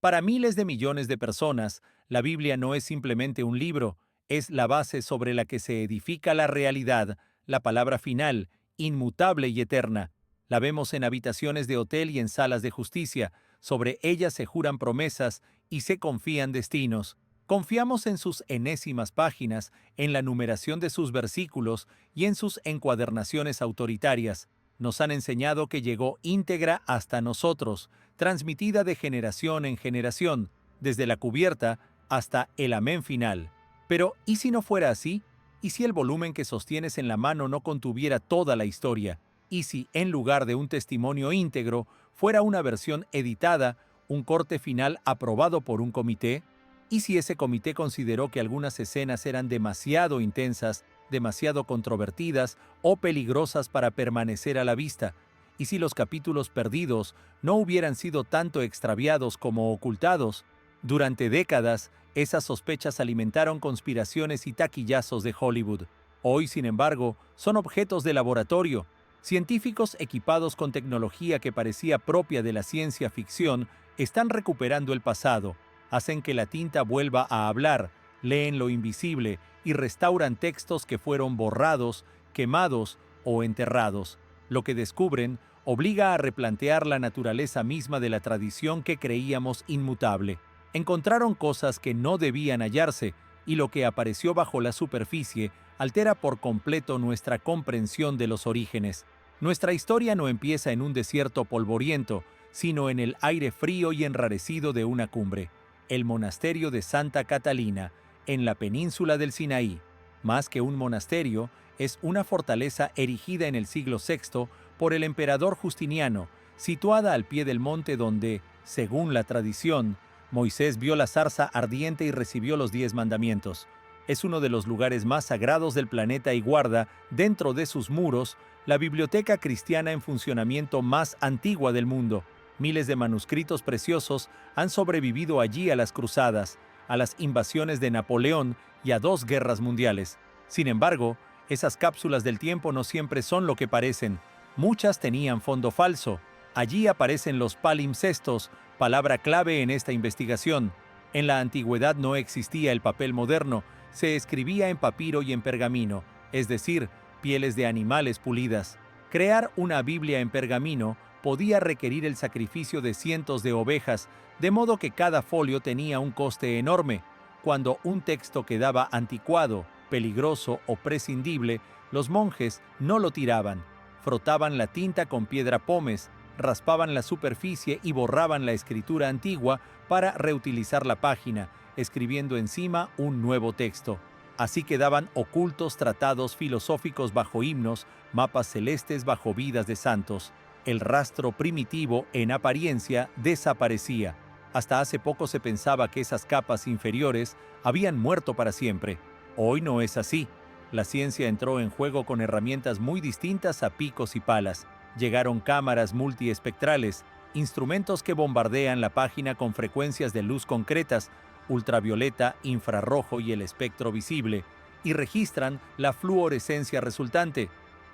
Para miles de millones de personas, la Biblia no es simplemente un libro, es la base sobre la que se edifica la realidad, la palabra final, inmutable y eterna. La vemos en habitaciones de hotel y en salas de justicia. Sobre ella se juran promesas y se confían destinos. Confiamos en sus enésimas páginas, en la numeración de sus versículos y en sus encuadernaciones autoritarias. Nos han enseñado que llegó íntegra hasta nosotros, transmitida de generación en generación, desde la cubierta hasta el amén final. Pero, ¿y si no fuera así? ¿Y si el volumen que sostienes en la mano no contuviera toda la historia? ¿Y si, en lugar de un testimonio íntegro, fuera una versión editada, un corte final aprobado por un comité? ¿Y si ese comité consideró que algunas escenas eran demasiado intensas, demasiado controvertidas o peligrosas para permanecer a la vista? ¿Y si los capítulos perdidos no hubieran sido tanto extraviados como ocultados? Durante décadas, esas sospechas alimentaron conspiraciones y taquillazos de Hollywood. Hoy, sin embargo, son objetos de laboratorio. Científicos equipados con tecnología que parecía propia de la ciencia ficción están recuperando el pasado, hacen que la tinta vuelva a hablar, leen lo invisible y restauran textos que fueron borrados, quemados o enterrados. Lo que descubren obliga a replantear la naturaleza misma de la tradición que creíamos inmutable. Encontraron cosas que no debían hallarse, y lo que apareció bajo la superficie altera por completo nuestra comprensión de los orígenes. Nuestra historia no empieza en un desierto polvoriento, sino en el aire frío y enrarecido de una cumbre, el monasterio de Santa Catalina, en la península del Sinaí. Más que un monasterio, es una fortaleza erigida en el siglo VI por el emperador Justiniano, situada al pie del monte donde, según la tradición, Moisés vio la zarza ardiente y recibió los 10 mandamientos. Es uno de los lugares más sagrados del planeta y guarda, dentro de sus muros, la biblioteca cristiana en funcionamiento más antigua del mundo. Miles de manuscritos preciosos han sobrevivido allí a las cruzadas, a las invasiones de Napoleón y a 2 guerras mundiales. Sin embargo, esas cápsulas del tiempo no siempre son lo que parecen. Muchas tenían fondo falso. Allí aparecen los palimpsestos, palabra clave en esta investigación. En la antigüedad no existía el papel moderno, se escribía en papiro y en pergamino, es decir, pieles de animales pulidas. Crear una Biblia en pergamino podía requerir el sacrificio de cientos de ovejas, de modo que cada folio tenía un coste enorme. Cuando un texto quedaba anticuado, peligroso o prescindible, los monjes no lo tiraban. Frotaban la tinta con piedra pómez, raspaban la superficie y borraban la escritura antigua para reutilizar la página, escribiendo encima un nuevo texto. Así quedaban ocultos tratados filosóficos bajo himnos, mapas celestes bajo vidas de santos. El rastro primitivo, en apariencia, desaparecía. Hasta hace poco se pensaba que esas capas inferiores habían muerto para siempre. Hoy no es así. La ciencia entró en juego con herramientas muy distintas a picos y palas. Llegaron cámaras multiespectrales, instrumentos que bombardean la página con frecuencias de luz concretas, ultravioleta, infrarrojo y el espectro visible, y registran la fluorescencia resultante.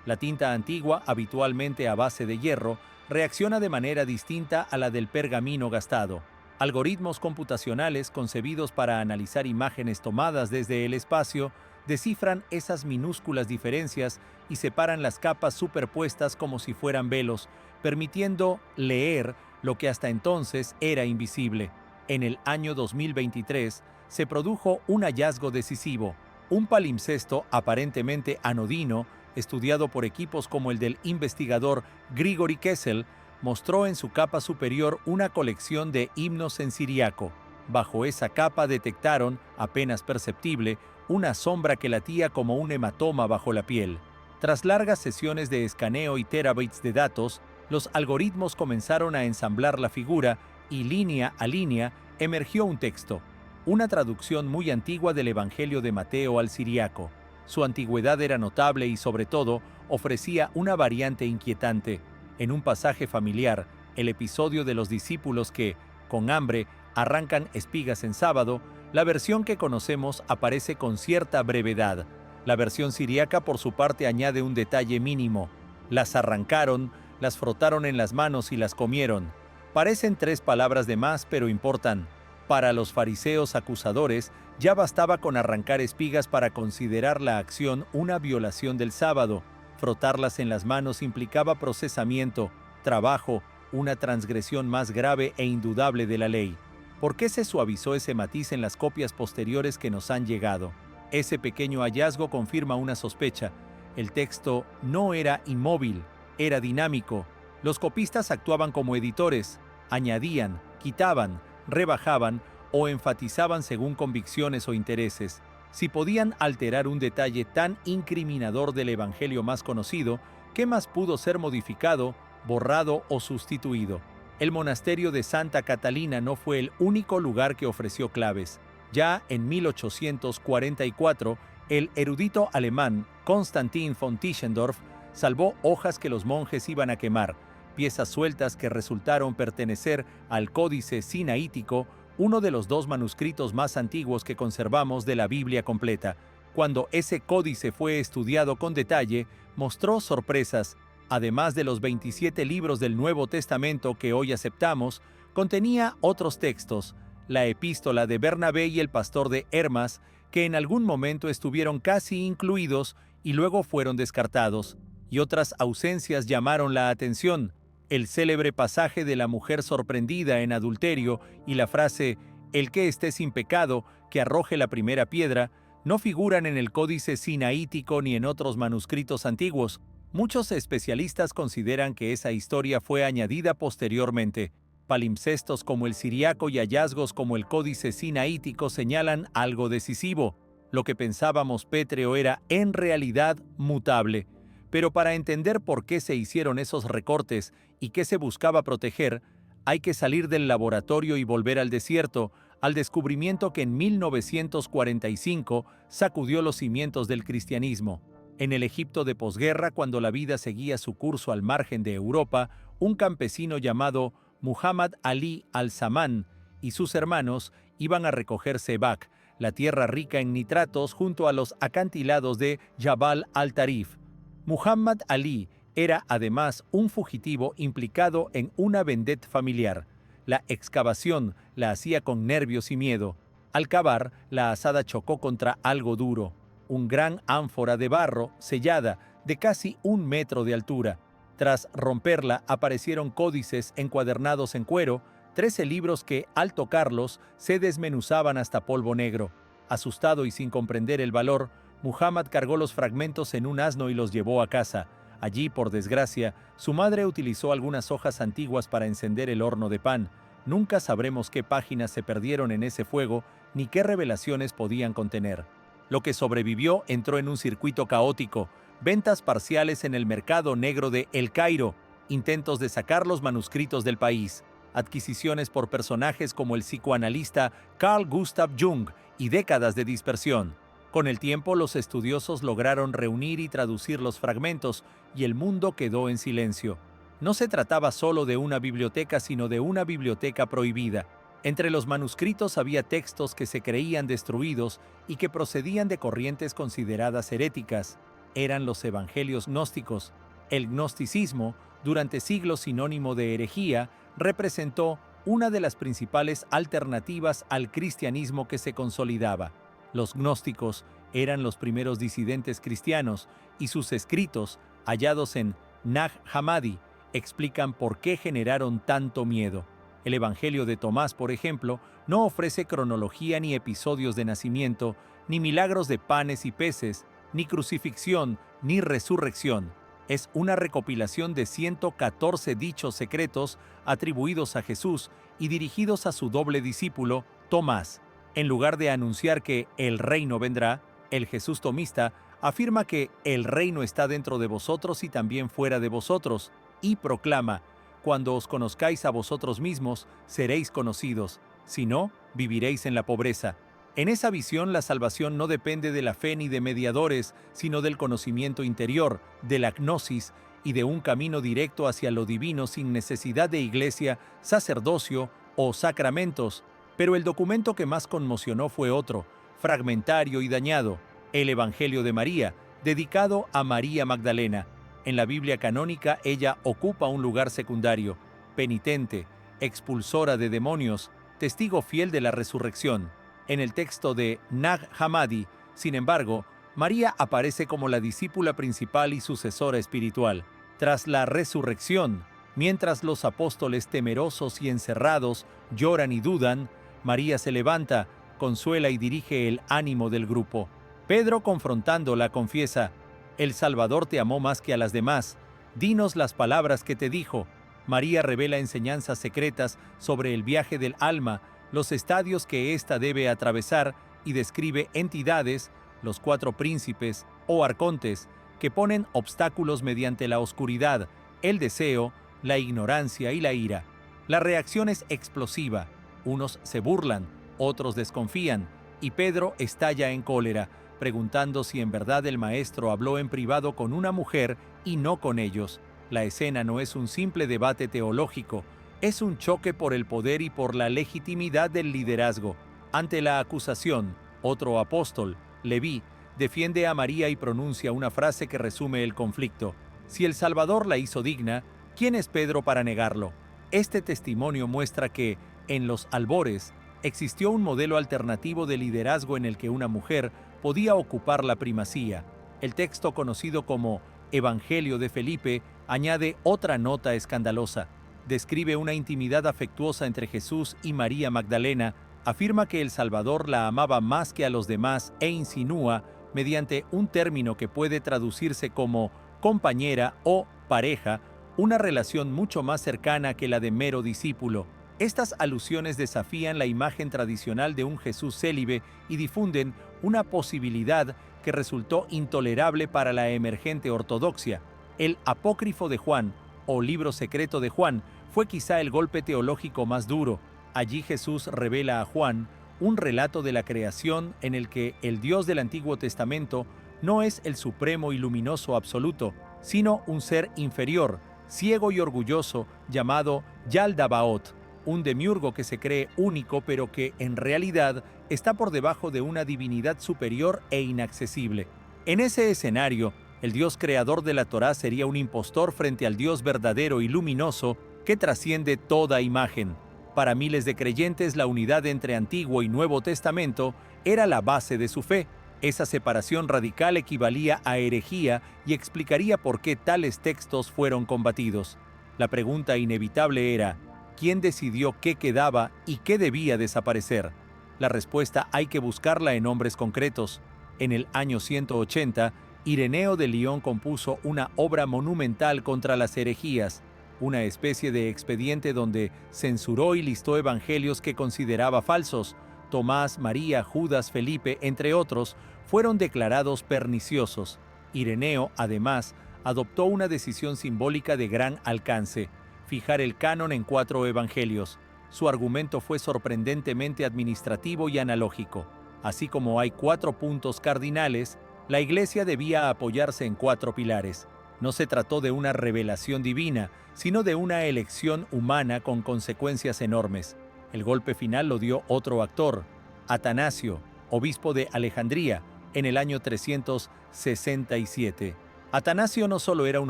La tinta antigua, habitualmente a base de hierro, reacciona de manera distinta a la del pergamino gastado. Algoritmos computacionales concebidos para analizar imágenes tomadas desde el espacio descifran esas minúsculas diferencias y separan las capas superpuestas como si fueran velos, permitiendo leer lo que hasta entonces era invisible. En el año 2023 se produjo un hallazgo decisivo, un palimpsesto aparentemente anodino, estudiado por equipos como el del investigador Grigori Kessel, mostró en su capa superior una colección de himnos en siriaco. Bajo esa capa detectaron, apenas perceptible, una sombra que latía como un hematoma bajo la piel. Tras largas sesiones de escaneo y terabytes de datos, los algoritmos comenzaron a ensamblar la figura y línea a línea emergió un texto, una traducción muy antigua del Evangelio de Mateo al siriaco. Su antigüedad era notable y, sobre todo, ofrecía una variante inquietante. En un pasaje familiar, el episodio de los discípulos que, con hambre, arrancan espigas en sábado, la versión que conocemos aparece con cierta brevedad. La versión siriaca, por su parte, añade un detalle mínimo. Las arrancaron, las frotaron en las manos y las comieron. Parecen 3 palabras de más, pero importan. Para los fariseos acusadores, ya bastaba con arrancar espigas para considerar la acción una violación del sábado. Frotarlas en las manos implicaba procesamiento, trabajo, una transgresión más grave e indudable de la ley. ¿Por qué se suavizó ese matiz en las copias posteriores que nos han llegado? Ese pequeño hallazgo confirma una sospecha. El texto no era inmóvil, era dinámico. Los copistas actuaban como editores, añadían, quitaban, rebajaban o enfatizaban según convicciones o intereses. Si podían alterar un detalle tan incriminador del evangelio más conocido, ¿qué más pudo ser modificado, borrado o sustituido? El monasterio de Santa Catalina no fue el único lugar que ofreció claves. Ya en 1844, el erudito alemán Konstantin von Tischendorf salvó hojas que los monjes iban a quemar, piezas sueltas que resultaron pertenecer al Códice Sinaítico, uno de los 2 manuscritos más antiguos que conservamos de la Biblia completa. Cuando ese códice fue estudiado con detalle, mostró sorpresas. Además de los 27 libros del Nuevo Testamento que hoy aceptamos, contenía otros textos, la epístola de Bernabé y el pastor de Hermas, que en algún momento estuvieron casi incluidos y luego fueron descartados, y otras ausencias llamaron la atención. El célebre pasaje de la mujer sorprendida en adulterio y la frase «El que esté sin pecado, que arroje la primera piedra», no figuran en el Códice Sinaítico ni en otros manuscritos antiguos. Muchos especialistas consideran que esa historia fue añadida posteriormente. Palimpsestos como el siriaco y hallazgos como el Códice Sinaítico señalan algo decisivo. Lo que pensábamos pétreo era en realidad mutable. Pero para entender por qué se hicieron esos recortes y qué se buscaba proteger, hay que salir del laboratorio y volver al desierto, al descubrimiento que en 1945 sacudió los cimientos del cristianismo. En el Egipto de posguerra, cuando la vida seguía su curso al margen de Europa, un campesino llamado Muhammad Ali al-Samán y sus hermanos iban a recoger Sebak, la tierra rica en nitratos, junto a los acantilados de Jabal al-Tarif. Muhammad Ali era además un fugitivo implicado en una vendetta familiar. La excavación la hacía con nervios y miedo. Al cavar, la azada chocó contra algo duro, un gran ánfora de barro sellada de casi 1 metro de altura. Tras romperla aparecieron códices encuadernados en cuero, 13 libros que, al tocarlos, se desmenuzaban hasta polvo negro. Asustado y sin comprender el valor, Muhammad cargó los fragmentos en un asno y los llevó a casa. Allí, por desgracia, su madre utilizó algunas hojas antiguas para encender el horno de pan. Nunca sabremos qué páginas se perdieron en ese fuego ni qué revelaciones podían contener. Lo que sobrevivió entró en un circuito caótico, ventas parciales en el mercado negro de El Cairo, intentos de sacar los manuscritos del país, adquisiciones por personajes como el psicoanalista Carl Gustav Jung y décadas de dispersión. Con el tiempo, los estudiosos lograron reunir y traducir los fragmentos y el mundo quedó en silencio. No se trataba solo de una biblioteca, sino de una biblioteca prohibida. Entre los manuscritos había textos que se creían destruidos y que procedían de corrientes consideradas heréticas. Eran los evangelios gnósticos. El gnosticismo, durante siglos sinónimo de herejía, representó una de las principales alternativas al cristianismo que se consolidaba. Los gnósticos eran los primeros disidentes cristianos y sus escritos, hallados en Nag Hammadi, explican por qué generaron tanto miedo. El Evangelio de Tomás, por ejemplo, no ofrece cronología ni episodios de nacimiento, ni milagros de panes y peces, ni crucifixión, ni resurrección. Es una recopilación de 114 dichos secretos atribuidos a Jesús y dirigidos a su doble discípulo, Tomás. En lugar de anunciar que el reino vendrá, el Jesús tomista afirma que el reino está dentro de vosotros y también fuera de vosotros, y proclama: cuando os conozcáis a vosotros mismos, seréis conocidos, si no, viviréis en la pobreza. En esa visión, la salvación no depende de la fe ni de mediadores, sino del conocimiento interior, de la gnosis y de un camino directo hacia lo divino sin necesidad de iglesia, sacerdocio o sacramentos. Pero el documento que más conmocionó fue otro, fragmentario y dañado, el Evangelio de María, dedicado a María Magdalena. En la Biblia canónica ella ocupa un lugar secundario, penitente, expulsora de demonios, testigo fiel de la resurrección. En el texto de Nag Hammadi, sin embargo, María aparece como la discípula principal y sucesora espiritual. Tras la resurrección, mientras los apóstoles temerosos y encerrados lloran y dudan, María se levanta, consuela y dirige el ánimo del grupo. Pedro, confrontándola, confiesa: «El Salvador te amó más que a las demás. Dinos las palabras que te dijo». María revela enseñanzas secretas sobre el viaje del alma, los estadios que ésta debe atravesar, y describe entidades, los 4 príncipes o arcontes, que ponen obstáculos mediante la oscuridad, el deseo, la ignorancia y la ira. La reacción es explosiva. Unos se burlan, otros desconfían, y Pedro estalla en cólera, preguntando si en verdad el maestro habló en privado con una mujer y no con ellos. La escena no es un simple debate teológico, es un choque por el poder y por la legitimidad del liderazgo. Ante la acusación, otro apóstol, Leví, defiende a María y pronuncia una frase que resume el conflicto: «Si el Salvador la hizo digna, ¿quién es Pedro para negarlo?». Este testimonio muestra que, en los albores, existió un modelo alternativo de liderazgo en el que una mujer podía ocupar la primacía. El texto, conocido como Evangelio de Felipe, añade otra nota escandalosa. Describe una intimidad afectuosa entre Jesús y María Magdalena, afirma que el Salvador la amaba más que a los demás e insinúa, mediante un término que puede traducirse como compañera o pareja, una relación mucho más cercana que la de mero discípulo. Estas alusiones desafían la imagen tradicional de un Jesús célibe y difunden una posibilidad que resultó intolerable para la emergente ortodoxia. El Apócrifo de Juan, o Libro Secreto de Juan, fue quizá el golpe teológico más duro. Allí Jesús revela a Juan un relato de la creación en el que el Dios del Antiguo Testamento no es el supremo y luminoso absoluto, sino un ser inferior, ciego y orgulloso, llamado Yaldabaoth, un demiurgo que se cree único pero que, en realidad, está por debajo de una divinidad superior e inaccesible. En ese escenario, el Dios creador de la Torá sería un impostor frente al Dios verdadero y luminoso que trasciende toda imagen. Para miles de creyentes, la unidad entre Antiguo y Nuevo Testamento era la base de su fe. Esa separación radical equivalía a herejía y explicaría por qué tales textos fueron combatidos. La pregunta inevitable era: ¿quién decidió qué quedaba y qué debía desaparecer? La respuesta hay que buscarla en nombres concretos. En el año 180, Ireneo de Lyon compuso una obra monumental contra las herejías, una especie de expediente donde censuró y listó evangelios que consideraba falsos. Tomás, María, Judas, Felipe, entre otros, fueron declarados perniciosos. Ireneo, además, adoptó una decisión simbólica de gran alcance: fijar el canon en 4 evangelios. Su argumento fue sorprendentemente administrativo y analógico. Así como hay 4 puntos cardinales, la Iglesia debía apoyarse en 4 pilares. No se trató de una revelación divina, sino de una elección humana con consecuencias enormes. El golpe final lo dio otro actor, Atanasio, obispo de Alejandría, en el año 367. Atanasio no solo era un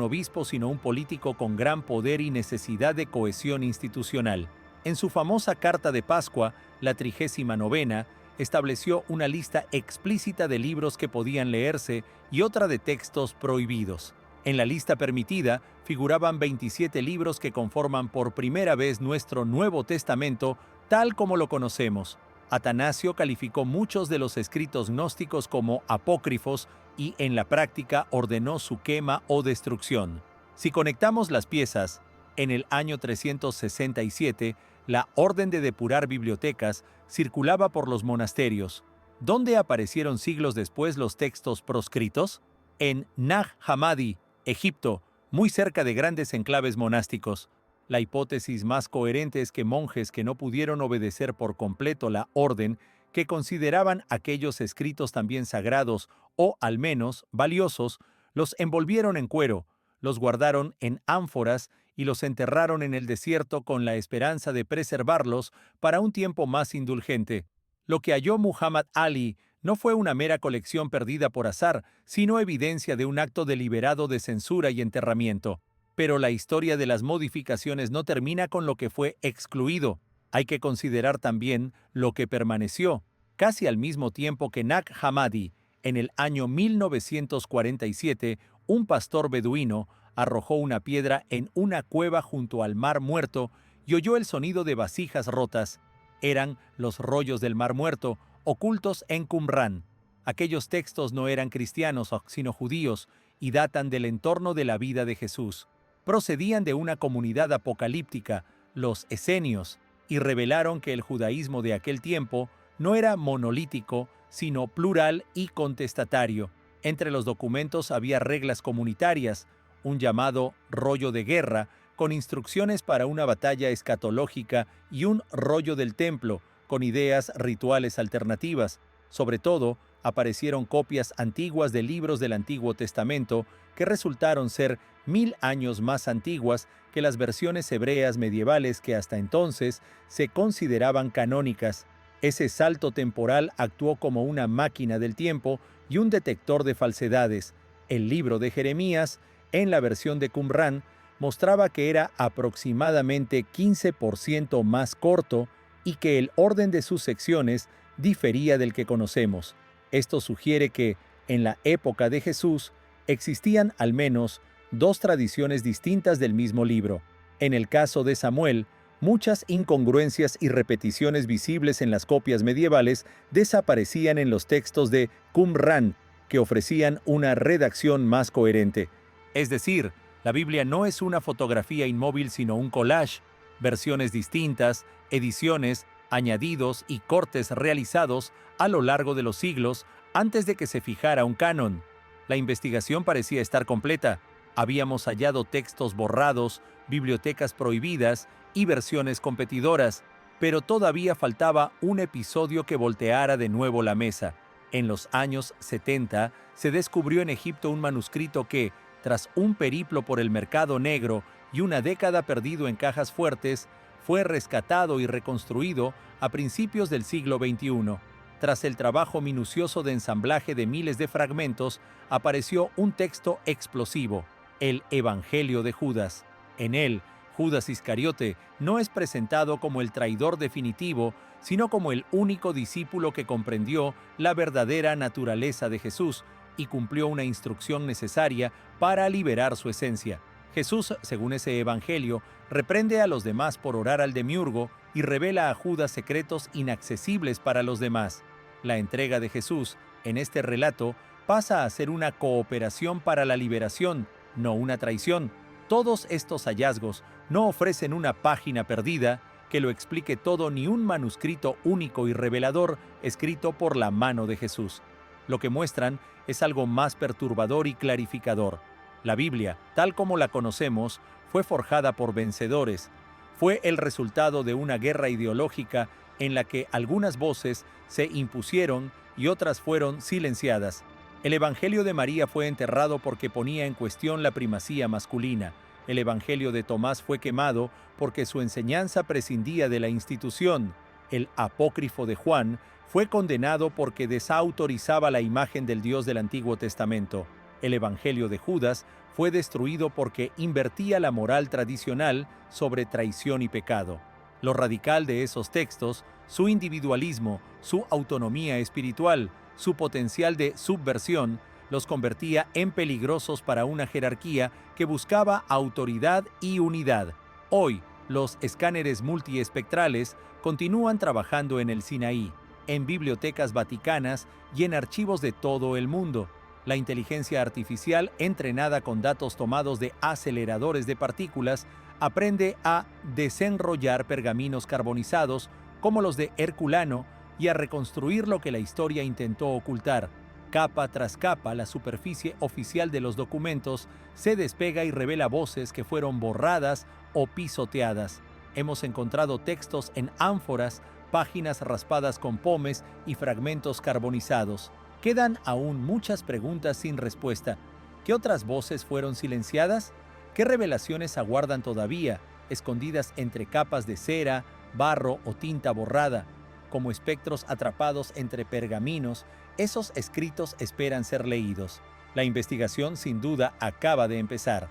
obispo, sino un político con gran poder y necesidad de cohesión institucional. En su famosa Carta de Pascua, la 39ª, estableció una lista explícita de libros que podían leerse y otra de textos prohibidos. En la lista permitida figuraban 27 libros que conforman por primera vez nuestro Nuevo Testamento tal como lo conocemos. Atanasio calificó muchos de los escritos gnósticos como apócrifos y en la práctica ordenó su quema o destrucción. Si conectamos las piezas, en el año 367, la orden de depurar bibliotecas circulaba por los monasterios. ¿Dónde aparecieron siglos después los textos proscritos? En Nag Hammadi, Egipto, muy cerca de grandes enclaves monásticos. La hipótesis más coherente es que monjes que no pudieron obedecer por completo la orden, que consideraban aquellos escritos también sagrados o, al menos, valiosos, los envolvieron en cuero, los guardaron en ánforas y los enterraron en el desierto con la esperanza de preservarlos para un tiempo más indulgente. Lo que halló Muhammad Ali no fue una mera colección perdida por azar, sino evidencia de un acto deliberado de censura y enterramiento. Pero la historia de las modificaciones no termina con lo que fue excluido. Hay que considerar también lo que permaneció. Casi al mismo tiempo que Nag Hammadi, en el año 1947, un pastor beduino arrojó una piedra en una cueva junto al Mar Muerto y oyó el sonido de vasijas rotas. Eran los rollos del Mar Muerto, ocultos en Qumrán. Aquellos textos no eran cristianos, sino judíos, y datan del entorno de la vida de Jesús. Procedían de una comunidad apocalíptica, los esenios, y revelaron que el judaísmo de aquel tiempo no era monolítico, sino plural y contestatario. Entre los documentos había reglas comunitarias, un llamado rollo de guerra, con instrucciones para una batalla escatológica y un rollo del templo, con ideas rituales alternativas. Sobre todo, aparecieron copias antiguas de libros del Antiguo Testamento que resultaron ser 1000 años más antiguas que las versiones hebreas medievales que hasta entonces se consideraban canónicas. Ese salto temporal actuó como una máquina del tiempo y un detector de falsedades. El libro de Jeremías, en la versión de Qumrán, mostraba que era aproximadamente 15% más corto y que el orden de sus secciones difería del que conocemos. Esto sugiere que, en la época de Jesús, existían al menos 2 tradiciones distintas del mismo libro. En el caso de Samuel, muchas incongruencias y repeticiones visibles en las copias medievales desaparecían en los textos de Qumrán, que ofrecían una redacción más coherente. Es decir, la Biblia no es una fotografía inmóvil sino un collage, versiones distintas, ediciones, añadidos y cortes realizados a lo largo de los siglos antes de que se fijara un canon. La investigación parecía estar completa. Habíamos hallado textos borrados, bibliotecas prohibidas y versiones competidoras, pero todavía faltaba un episodio que volteara de nuevo la mesa. En los años 70 se descubrió en Egipto un manuscrito que, tras un periplo por el mercado negro y una década perdido en cajas fuertes, fue rescatado y reconstruido a principios del siglo XXI. Tras el trabajo minucioso de ensamblaje de miles de fragmentos, apareció un texto explosivo, el Evangelio de Judas. En él, Judas Iscariote no es presentado como el traidor definitivo, sino como el único discípulo que comprendió la verdadera naturaleza de Jesús y cumplió una instrucción necesaria para liberar su esencia. Jesús, según ese evangelio, reprende a los demás por orar al demiurgo y revela a Judas secretos inaccesibles para los demás. La entrega de Jesús, en este relato, pasa a ser una cooperación para la liberación, no una traición. Todos estos hallazgos no ofrecen una página perdida que lo explique todo ni un manuscrito único y revelador escrito por la mano de Jesús. Lo que muestran es algo más perturbador y clarificador. La Biblia, tal como la conocemos, fue forjada por vencedores. Fue el resultado de una guerra ideológica en la que algunas voces se impusieron y otras fueron silenciadas. El Evangelio de María fue enterrado porque ponía en cuestión la primacía masculina. El Evangelio de Tomás fue quemado porque su enseñanza prescindía de la institución. El Apócrifo de Juan fue condenado porque desautorizaba la imagen del Dios del Antiguo Testamento. El Evangelio de Judas fue destruido porque invertía la moral tradicional sobre traición y pecado. Lo radical de esos textos, su individualismo, su autonomía espiritual, su potencial de subversión, los convertía en peligrosos para una jerarquía que buscaba autoridad y unidad. Hoy, los escáneres multiespectrales continúan trabajando en el Sinaí, en bibliotecas vaticanas y en archivos de todo el mundo. La inteligencia artificial, entrenada con datos tomados de aceleradores de partículas, aprende a desenrollar pergaminos carbonizados como los de Herculano y a reconstruir lo que la historia intentó ocultar. Capa tras capa, la superficie oficial de los documentos se despega y revela voces que fueron borradas o pisoteadas. Hemos encontrado textos en ánforas, páginas raspadas con pomes y fragmentos carbonizados. Quedan aún muchas preguntas sin respuesta. ¿Qué otras voces fueron silenciadas? ¿Qué revelaciones aguardan todavía, escondidas entre capas de cera, barro o tinta borrada? Como espectros atrapados entre pergaminos, esos escritos esperan ser leídos. La investigación sin duda acaba de empezar.